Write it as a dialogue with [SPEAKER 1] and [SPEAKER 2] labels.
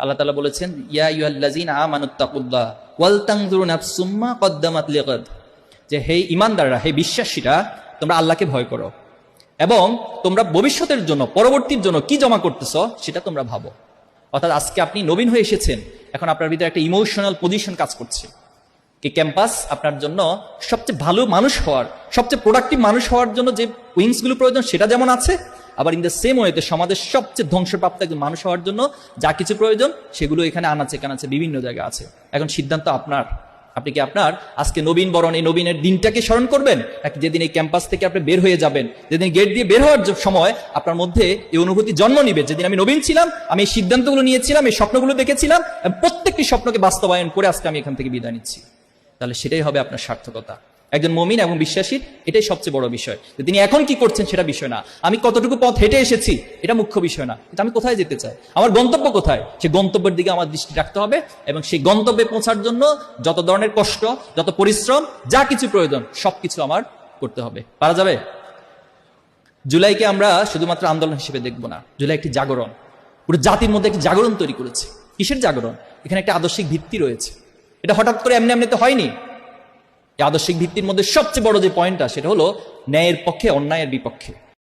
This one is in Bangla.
[SPEAKER 1] আল্লাহ তাআলা বলেছেন, ইয়া আইয়ুহাল্লাযীনা আমানুত্তাকুল্লাহ ওয়াল তানজুরু নাফসুম মা কদ্দামাত লিগাদ, যে হে ঈমানদাররা, হে বিশ্বাসীরা, তোমরা আল্লাহকে ভয় করো এবং তোমরা ভবিষ্যতের জন্য, পরবর্তীর জন্য কি জমা করতেছো সেটা তোমরা ভাবো। অর্থাৎ আজকে আপনি নবীন হয়ে এসেছেন, এখন আপনার ভিতরে একটা ইমোশনাল পজিশন কাজ করছে। এই ক্যাম্পাস আপনার জন্য সবচেয়ে ভালো মানুষ হওয়ার, সবচেয়ে প্রোডাক্টিভ মানুষ হওয়ার জন্য যে উইংসগুলো প্রয়োজন সেটা যেমন আছে, আবার ইন দ্য সেম ওয়েতে সমাজের সবচেয়ে ধ্বংসপ্রাপ্ত একজন মানুষ হওয়ার জন্য যা কিছু প্রয়োজন সেগুলো এখানে আনাচে কানাচে বিভিন্ন জায়গায় আছে। এখন সিদ্ধান্ত আপনার। আপনি কি আপনার আজকে নবীন বরণ, এই নবীনের দিনটাকে স্মরণ করবেন, নাকি যেদিন এই ক্যাম্পাস থেকে আপনি বের হয়ে যাবেন, যেদিন গেট দিয়ে বের হওয়ার সময় আপনার মধ্যে এই অনুভূতি জন্ম নিবে, যেদিন আমি নবীন ছিলাম, আমি এই সিদ্ধান্তগুলো নিয়েছিলাম, এই স্বপ্নগুলো দেখেছিলাম, প্রত্যেকটি স্বপ্নকে বাস্তবায়ন করে আজকে আমি এখান থেকে বিদায় নিচ্ছি, তাহলে সেটাই হবে আপনার সার্থকতা। একজন মুমিন এবং বিশ্বাসীর এটাই সবচেয়ে বড় বিষয়, যে তিনি এখন কি করছেন সেটা বিষয় না, আমি কতটুকু পথ হেঁটে এসেছি এটা মুখ্য বিষয় না, কিন্তু আমি কোথায় যেতে চাই, আমার গন্তব্য কোথায়, সেই গন্তব্যের দিকে আমার দৃষ্টি রাখতে হবে এবং সেই গন্তব্যে পৌঁছার জন্য যত ধরনের কষ্ট, যত পরিশ্রম, যা কিছু প্রয়োজন সবকিছু আমার করতে হবে। পারা যাবে? জুলাইকে আমরা শুধুমাত্র আন্দোলন হিসেবে দেখব না, জুলাই একটি জাগরণ, পুরো জাতির মধ্যে একটি জাগরণ তৈরি করেছে। কিসের জাগরণ? এখানে একটা আদর্শিক ভিত্তি রয়েছে, এটা হঠাৎ করে এমনি এমনিতে হয়নি। এই আদর্শিক ভিত্তির মধ্যে সবচেয়ে বড় যে পয়েন্টটা, সেটা হলো ন্যায়ের পক্ষে অন্যায়ের বিপক্ষে।